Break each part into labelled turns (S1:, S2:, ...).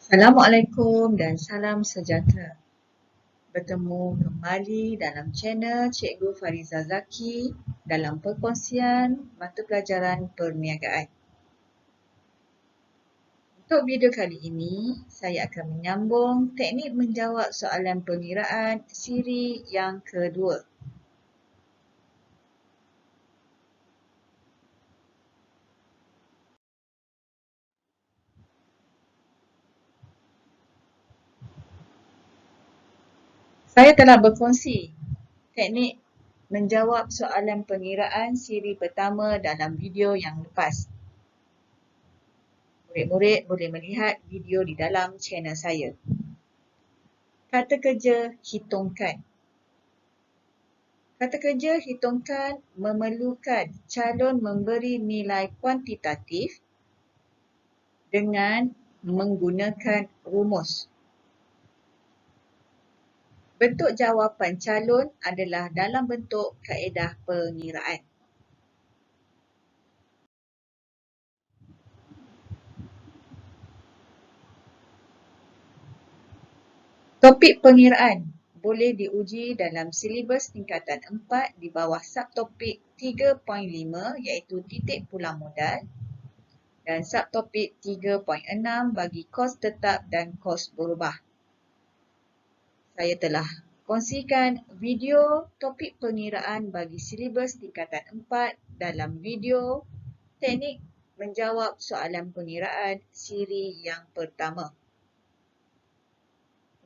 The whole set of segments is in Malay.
S1: Assalamualaikum dan salam sejahtera. Bertemu kembali dalam channel Cikgu Fariza Zaki dalam perkongsian mata pelajaran perniagaan. Untuk video kali ini, saya akan menyambung teknik menjawab soalan pengiraan siri yang kedua. Saya telah berkongsi teknik menjawab soalan pengiraan siri pertama dalam video yang lepas. Murid-murid boleh melihat video di dalam channel saya. Kata kerja hitungkan. Kata kerja hitungkan memerlukan calon memberi nilai kuantitatif dengan menggunakan rumus. Bentuk jawapan calon adalah dalam bentuk kaedah pengiraan. Topik pengiraan boleh diuji dalam silibus tingkatan 4 di bawah subtopik 3.5 iaitu titik pulang modal dan subtopik 3.6 bagi kos tetap dan kos berubah. Saya telah kongsikan video topik pengiraan bagi silibus tingkatan 4 dalam video teknik menjawab soalan pengiraan siri yang pertama.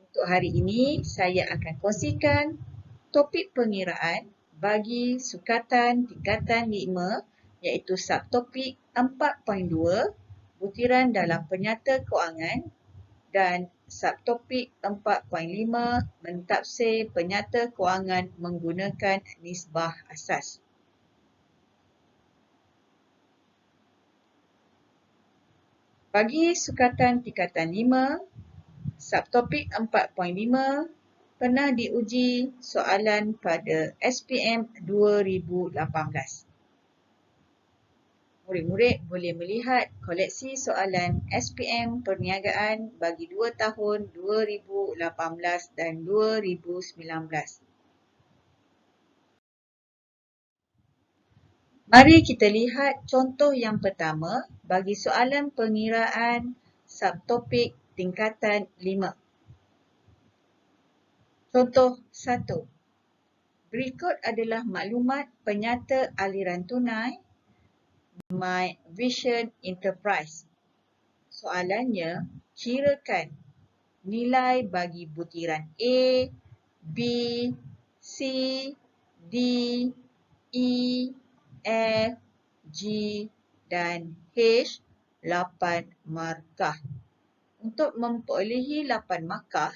S1: Untuk hari ini, saya akan kongsikan topik pengiraan bagi sukatan tingkatan 5 iaitu subtopik 4.2 butiran dalam penyata kewangan dan subtopik 4.5 mentafsir penyata kewangan menggunakan nisbah asas. Bagi sukatan tingkatan 5, subtopik 4.5 pernah diuji soalan pada SPM 2018. Murid-murid boleh melihat koleksi soalan SPM Perniagaan bagi 2 tahun 2018 dan 2019. Mari kita lihat contoh yang pertama bagi soalan pengiraan subtopik tingkatan 5. Contoh 1. Berikut adalah maklumat penyata aliran tunai My Vision Enterprise. Soalannya, kirakan nilai bagi butiran A, B, C, D, E, F, G dan H 8 markah. Untuk memperolehi 8 markah,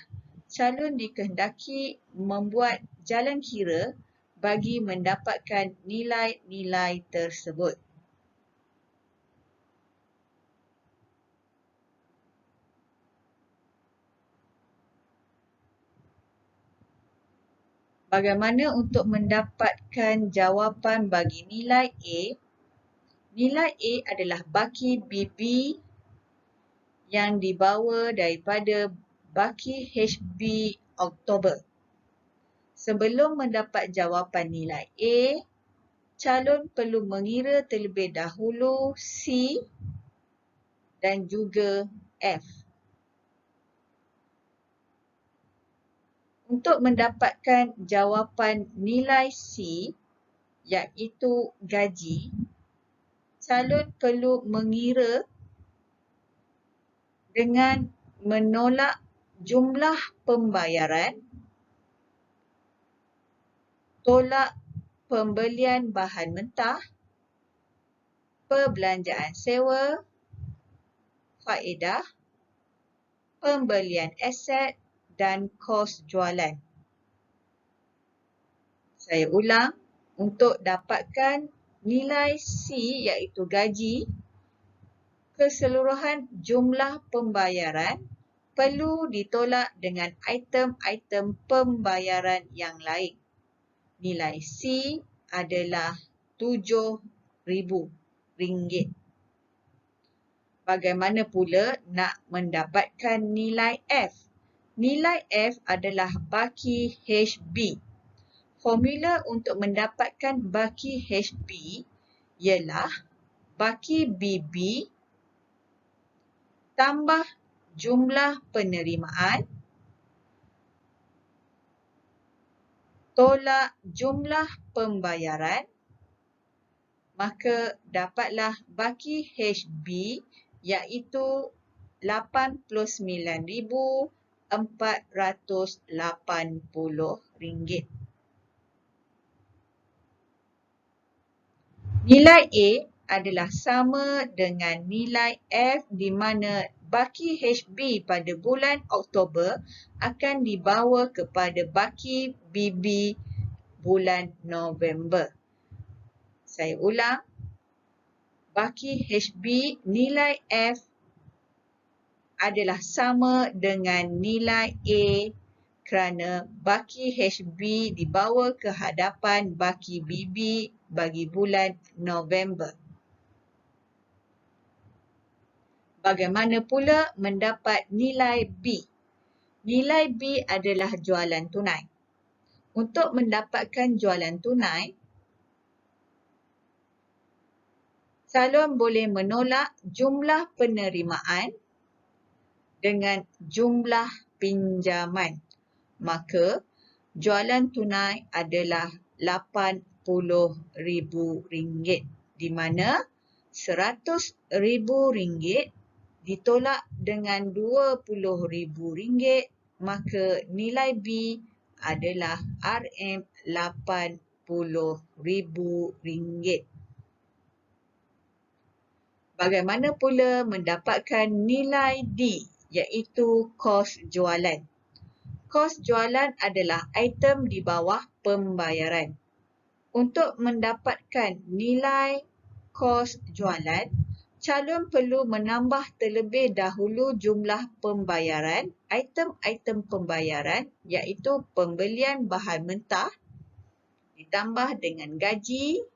S1: calon dikehendaki membuat jalan kira bagi mendapatkan nilai-nilai tersebut. Bagaimana untuk mendapatkan jawapan bagi nilai A? Nilai A adalah baki BB yang dibawa daripada baki HB Oktober. Sebelum mendapat jawapan nilai A, calon perlu mengira terlebih dahulu C dan juga F. Untuk mendapatkan jawapan nilai C, iaitu gaji, calon perlu mengira dengan menolak jumlah pembayaran, tolak pembelian bahan mentah, perbelanjaan sewa, faedah, pembelian aset dan kos jualan. Saya ulang, untuk dapatkan nilai C iaitu gaji, keseluruhan jumlah pembayaran perlu ditolak dengan item-item pembayaran yang lain. Nilai C adalah RM7,000. Bagaimana pula nak mendapatkan nilai F? Nilai F adalah baki HB. Formula untuk mendapatkan baki HB ialah baki BB tambah jumlah penerimaan tolak jumlah pembayaran, maka dapatlah baki HB iaitu RM89,480. Nilai A adalah sama dengan nilai F di mana baki HB pada bulan Oktober akan dibawa kepada baki BB bulan November. Saya ulang, baki HB nilai F adalah sama dengan nilai A kerana baki HB dibawa ke hadapan baki BB bagi bulan November. Bagaimana pula mendapat nilai B? Nilai B adalah jualan tunai. Untuk mendapatkan jualan tunai, calon boleh menolak jumlah penerimaan dengan jumlah pinjaman. Maka, jualan tunai adalah RM80,000 di mana RM100,000 ditolak dengan RM20,000, maka nilai B adalah RM80,000. Bagaimana pula mendapatkan nilai D iaitu kos jualan? Kos jualan adalah item di bawah pembayaran. Untuk mendapatkan nilai kos jualan, calon perlu menambah terlebih dahulu jumlah pembayaran, item-item pembayaran iaitu pembelian bahan mentah ditambah dengan gaji,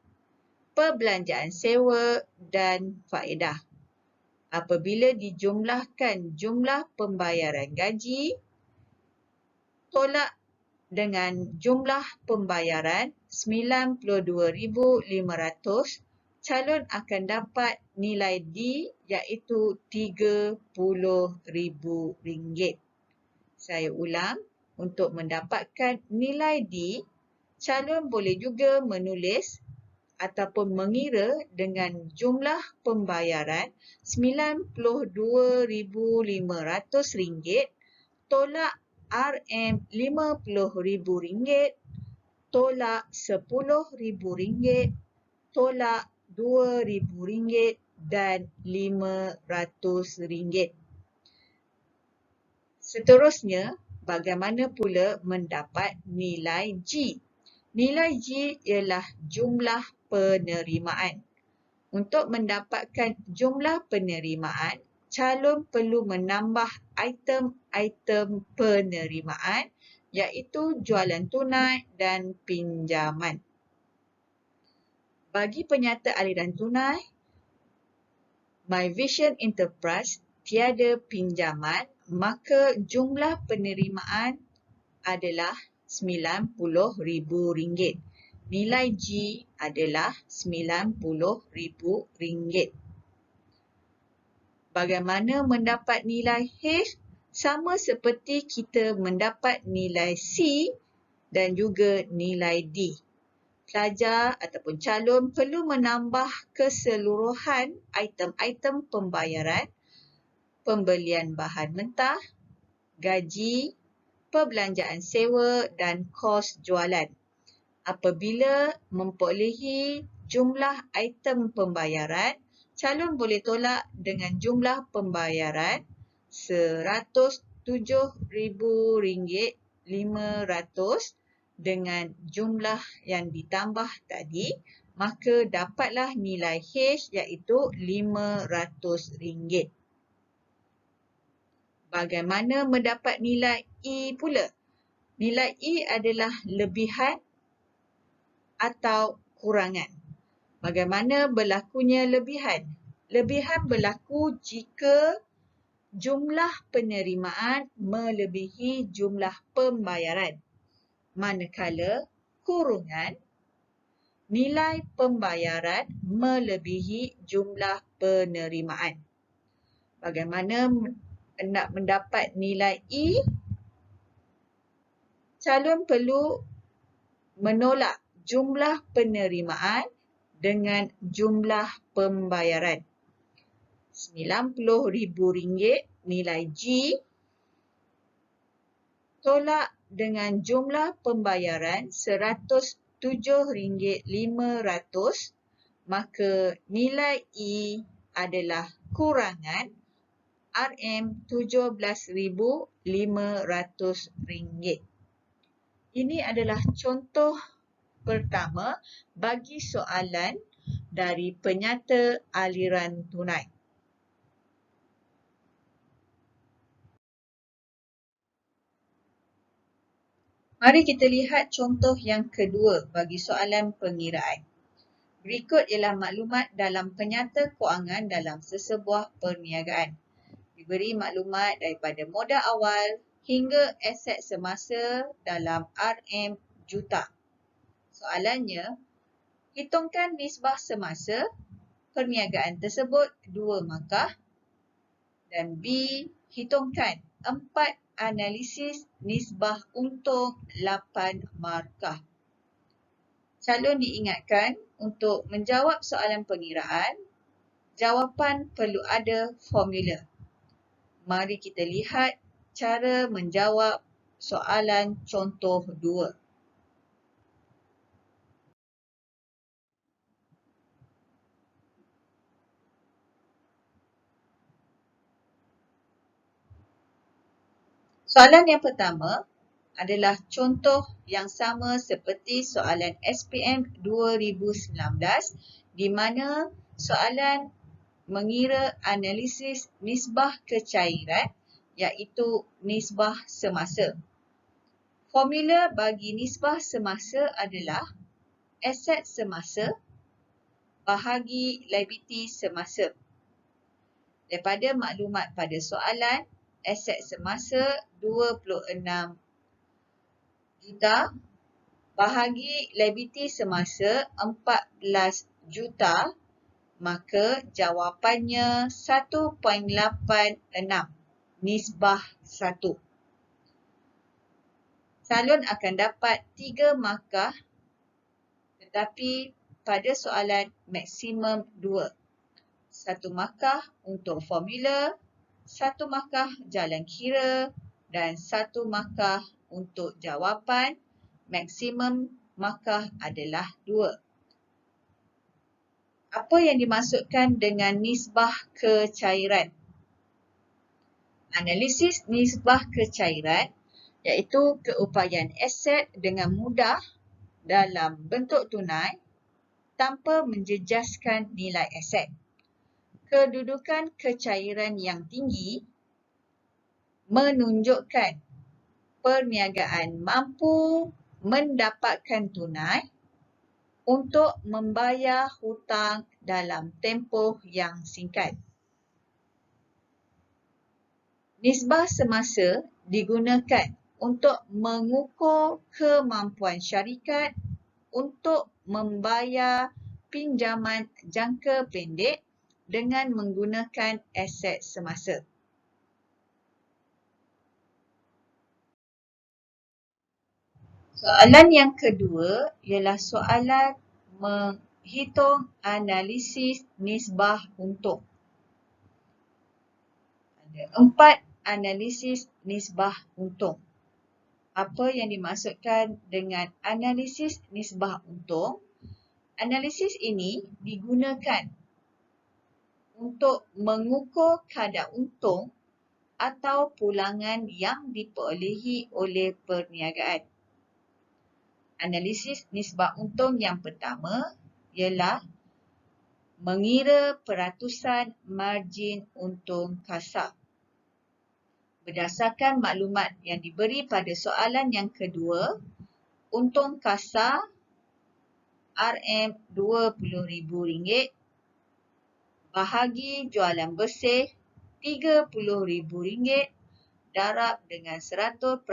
S1: perbelanjaan sewa dan faedah. Apabila dijumlahkan jumlah pembayaran gaji tolak dengan jumlah pembayaran RM92,500, calon akan dapat nilai D iaitu RM30,000. Saya ulang, untuk mendapatkan nilai D, calon boleh juga menulis ataupun mengira dengan jumlah pembayaran RM92,500 tolak RM50,000 tolak RM10,000 tolak RM2,000 dan RM500. Seterusnya, bagaimana pula mendapat nilai G? Nilai G ialah jumlah penerimaan. Untuk mendapatkan jumlah penerimaan, calon perlu menambah item-item penerimaan iaitu jualan tunai dan pinjaman. Bagi penyata aliran tunai, My Vision Enterprise tiada pinjaman, maka jumlah penerimaan adalah RM90,000. Nilai G adalah RM90,000. Bagaimana mendapat nilai H? Sama seperti kita mendapat nilai C dan juga nilai D. Pelajar ataupun calon perlu menambah keseluruhan item-item pembayaran, pembelian bahan mentah, gaji, perbelanjaan sewa dan kos jualan. Apabila memperolehi jumlah item pembayaran, calon boleh tolak dengan jumlah pembayaran RM107,500 dengan jumlah yang ditambah tadi, maka dapatlah nilai H iaitu RM500. Bagaimana mendapat nilai E pula? Nilai E adalah lebihan atau kurangan. Bagaimana berlakunya lebihan? Lebihan berlaku jika jumlah penerimaan melebihi jumlah pembayaran, manakala kurungan nilai pembayaran melebihi jumlah penerimaan. Bagaimana nak mendapat nilai E? Calon perlu menolak jumlah penerimaan dengan jumlah pembayaran. RM90,000 nilai G tolak dengan jumlah pembayaran RM107,500, maka nilai E adalah kurangan RM17,500. Ini adalah contoh pertama bagi soalan dari penyata aliran tunai. Mari kita lihat contoh yang kedua bagi soalan pengiraan. Berikut ialah maklumat dalam penyata kewangan dalam sesebuah perniagaan. Diberi maklumat daripada modal awal hingga aset semasa dalam RM juta. Soalannya, hitungkan nisbah semasa perniagaan tersebut 2 markah, dan B, hitungkan 4 analisis nisbah untung 8 markah. Calon diingatkan untuk menjawab soalan pengiraan, jawapan perlu ada formula. Mari kita lihat cara menjawab soalan contoh 2. Soalan yang pertama adalah contoh yang sama seperti soalan SPM 2019 di mana soalan mengira analisis nisbah kecairan iaitu nisbah semasa. Formula bagi nisbah semasa adalah aset semasa bahagi liability semasa. Daripada maklumat pada soalan, aset semasa 26 juta bahagi liability semasa 14 juta, maka jawapannya 1.86 nisbah 1. Calon akan dapat 3 markah tetapi pada soalan maksimum 2. 1 markah untuk formula, 1 markah jalan kira dan 1 markah untuk jawapan. Maksimum markah adalah 2. Apa yang dimaksudkan dengan nisbah kecairan? Analisis nisbah kecairan iaitu keupayaan aset dengan mudah dalam bentuk tunai tanpa menjejaskan nilai aset. Kedudukan kecairan yang tinggi menunjukkan perniagaan mampu mendapatkan tunai untuk membayar hutang dalam tempoh yang singkat. Nisbah semasa digunakan untuk mengukur kemampuan syarikat untuk membayar pinjaman jangka pendek dengan menggunakan aset semasa. Soalan yang kedua ialah soalan menghitung analisis nisbah untung. Ada 4 analisis nisbah untung. Apa yang dimaksudkan dengan analisis nisbah untung? Analisis ini digunakan untuk mengukur kadar untung atau pulangan yang diperolehi oleh perniagaan. Analisis nisbah untung yang pertama ialah mengira peratusan margin untung kasar. Berdasarkan maklumat yang diberi pada soalan yang kedua, untung kasar RM20,000 bahagi jualan bersih RM30,000 darab dengan 100%,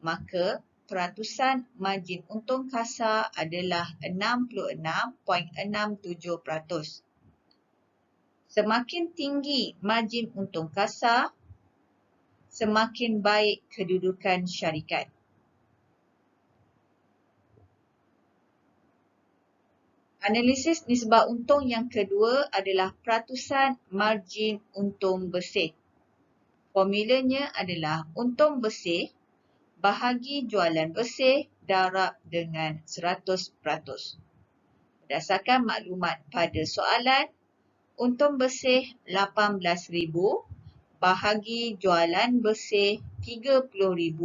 S1: maka peratusan margin untung kasar adalah 66.67%. Semakin tinggi margin untung kasar, semakin baik kedudukan syarikat. Analisis nisbah untung yang kedua adalah peratusan margin untung bersih. Formulanya adalah untung bersih bahagi jualan bersih darab dengan 100%. Berdasarkan maklumat pada soalan, untung bersih RM18,000 bahagi jualan bersih RM30,000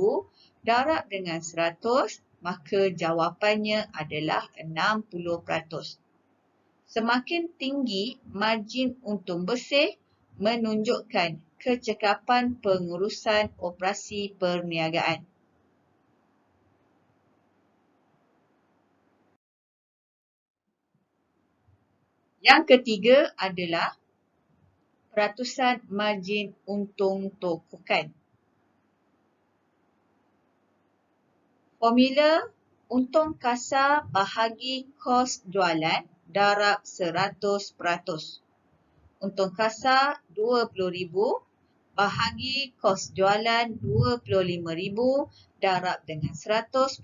S1: darab dengan 100, maka jawapannya adalah 60%. Semakin tinggi margin untung bersih menunjukkan kecekapan pengurusan operasi perniagaan. Yang ketiga adalah peratusan margin untung tokokan. Formula untung kasar bahagi kos jualan darab 100%. Untung kasar RM20,000 bahagi kos jualan RM25,000 darab dengan 100%,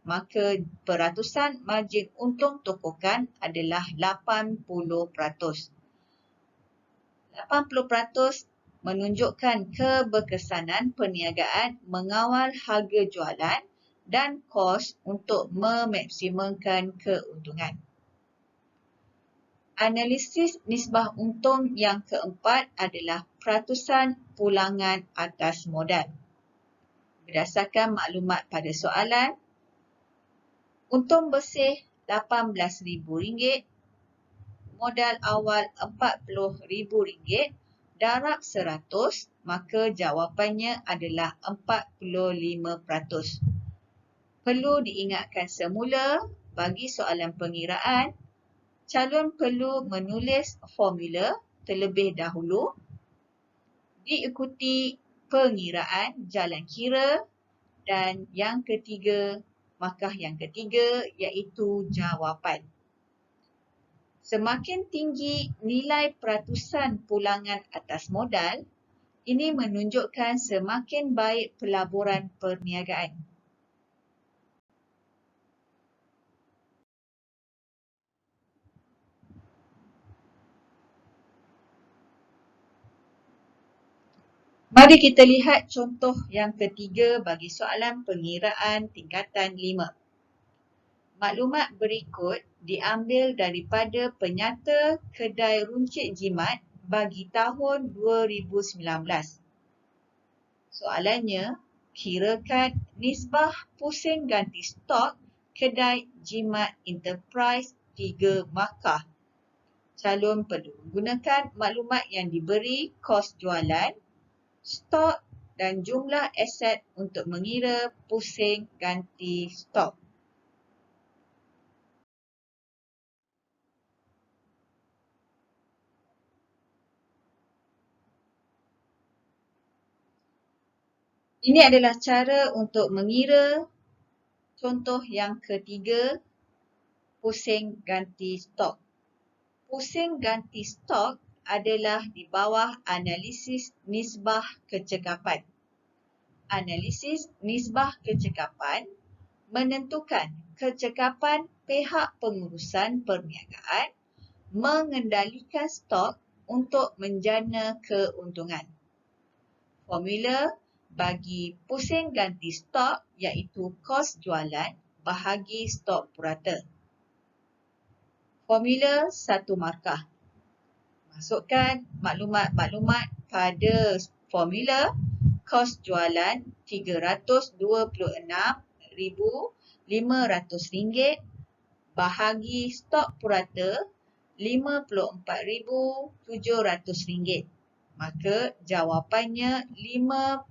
S1: maka peratusan margin untung tokokan adalah 80%. 80% menunjukkan keberkesanan perniagaan mengawal harga jualan dan kos untuk memaksimumkan keuntungan. Analisis nisbah untung yang keempat adalah peratusan pulangan atas modal. Berdasarkan maklumat pada soalan, untung bersih RM18,000, modal awal RM40,000 darab 100, maka jawapannya adalah 45%. Perlu diingatkan semula, bagi soalan pengiraan, calon perlu menulis formula terlebih dahulu, diikuti pengiraan jalan kira, dan yang ketiga, markah yang ketiga iaitu jawapan. Semakin tinggi nilai peratusan pulangan atas modal, ini menunjukkan semakin baik pelaburan perniagaan. Mari kita lihat contoh yang ketiga bagi soalan pengiraan tingkatan 5. Maklumat berikut diambil daripada penyata kedai runcit jimat bagi tahun 2019. Soalannya, kirakan nisbah pusing ganti stok kedai jimat Enterprise 3 markah. Calon perlu menggunakan maklumat yang diberi kos jualan, stok dan jumlah aset untuk mengira pusing ganti stok. Ini adalah cara untuk mengira contoh yang ketiga, pusing ganti stok. Pusing ganti stok adalah di bawah analisis nisbah kecekapan. Analisis nisbah kecekapan menentukan kecekapan pihak pengurusan perniagaan mengendalikan stok untuk menjana keuntungan. Formula bagi pusing ganti stok iaitu kos jualan bahagi stok purata. Formula 1 markah. Masukkan maklumat-maklumat pada formula kos jualan RM326,500 bahagi stok purata RM54,700. Maka jawapannya 5.97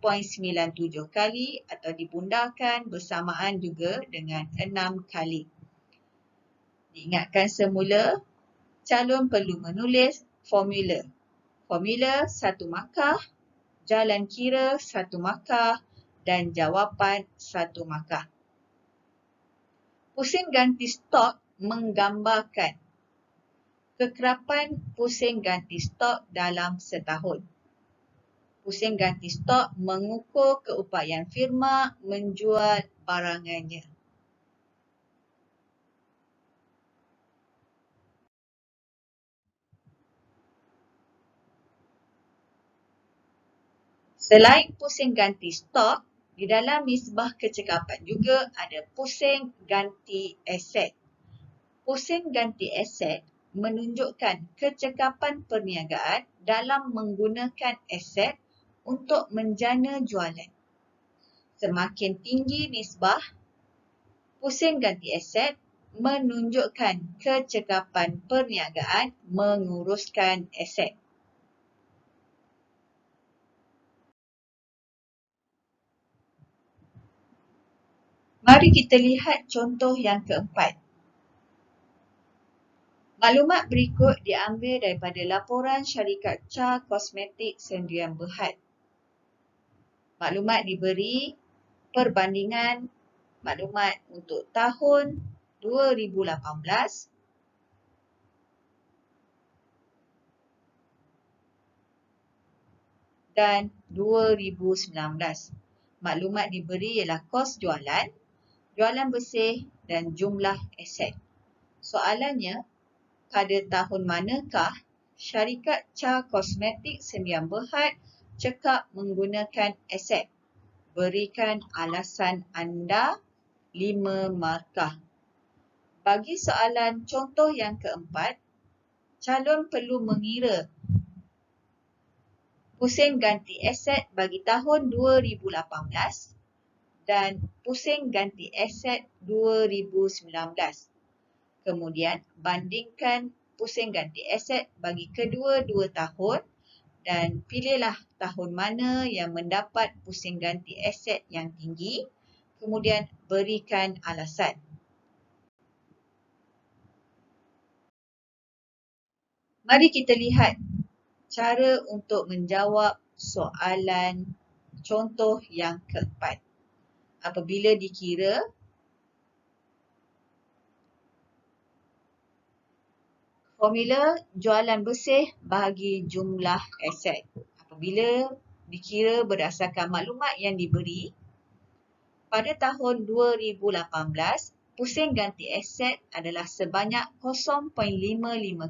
S1: kali atau dibundahkan bersamaan juga dengan 6 kali. Diingatkan semula, calon perlu menulis formula. Formula 1 markah, jalan kira 1 markah dan jawapan 1 markah. Pusing ganti stok menggambarkan kekerapan pusing ganti stok dalam setahun. Pusing ganti stok mengukur keupayaan firma menjual barangannya. Selain pusing ganti stok, di dalam nisbah kecekapan juga ada pusing ganti aset. Pusing ganti aset menunjukkan kecekapan perniagaan dalam menggunakan aset untuk menjana jualan. Semakin tinggi nisbah pusing ganti aset menunjukkan kecekapan perniagaan menguruskan aset. Mari kita lihat contoh yang keempat. Maklumat berikut diambil daripada laporan syarikat Cha Kosmetik Sdn Bhd. Maklumat diberi perbandingan maklumat untuk tahun 2018 dan 2019. Maklumat diberi ialah kos jualan, jualan bersih dan jumlah aset. Soalannya, pada tahun manakah syarikat Cha Kosmetik Sdn Bhd cekap menggunakan aset? Berikan alasan anda 5 markah. Bagi soalan contoh yang keempat, calon perlu mengira pusing ganti aset bagi tahun 2018 dan pusing ganti aset 2019. Kemudian bandingkan pusing ganti aset bagi kedua-dua tahun dan pilihlah tahun mana yang mendapat pusing ganti aset yang tinggi, kemudian berikan alasan. Mari kita lihat cara untuk menjawab soalan contoh yang keempat. Apabila dikira formula jualan bersih bahagi jumlah aset. Apabila dikira berdasarkan maklumat yang diberi, pada tahun 2018, pusing ganti aset adalah sebanyak 0.55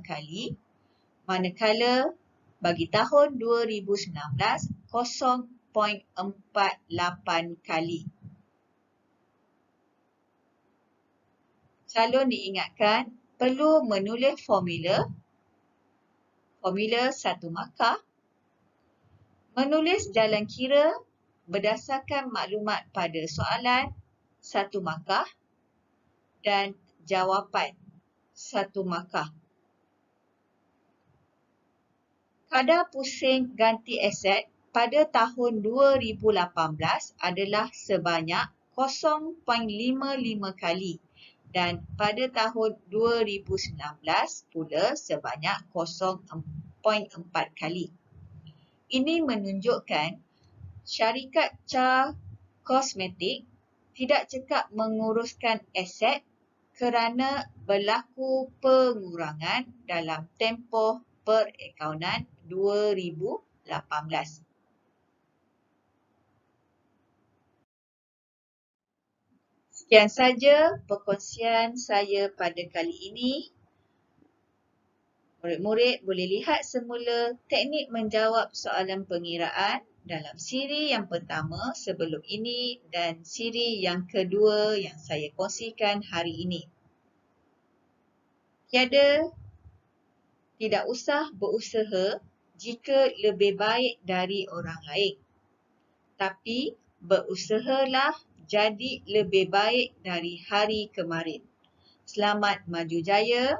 S1: kali, manakala bagi tahun 2019, 0.48 kali. Calon diingatkan perlu menulis formula 1 markah, menulis jalan kira berdasarkan maklumat pada soalan 1 markah dan jawapan 1 markah. Kadar pusing ganti aset pada tahun 2018 adalah sebanyak 0.55 kali dan pada tahun 2019 pula sebanyak 0.4 kali. Ini menunjukkan syarikat Cha Kosmetik tidak cekap menguruskan aset kerana berlaku pengurangan dalam tempoh perakaunan 2018. Sekian saja perkongsian saya pada kali ini. Murid-murid boleh lihat semula teknik menjawab soalan pengiraan dalam siri yang pertama sebelum ini dan siri yang kedua yang saya kongsikan hari ini. Tidak usah berusaha jika lebih baik dari orang lain. Tapi berusahalah jadi lebih baik dari hari kemarin. Selamat maju jaya.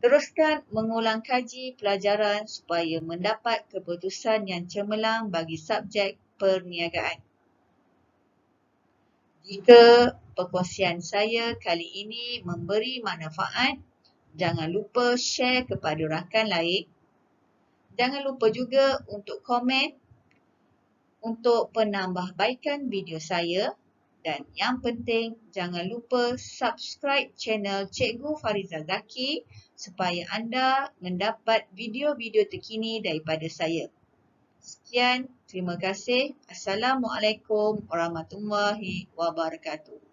S1: Teruskan mengulang kaji pelajaran supaya mendapat keputusan yang cemerlang bagi subjek perniagaan. Jika perkongsian saya kali ini memberi manfaat, Jangan lupa share kepada rakan lain. Jangan lupa juga untuk komen untuk penambahbaikan video saya. Dan yang penting, jangan lupa subscribe channel Cikgu Fariza Zaki supaya anda mendapat video-video terkini daripada saya. Sekian, terima kasih. Assalamualaikum warahmatullahi wabarakatuh.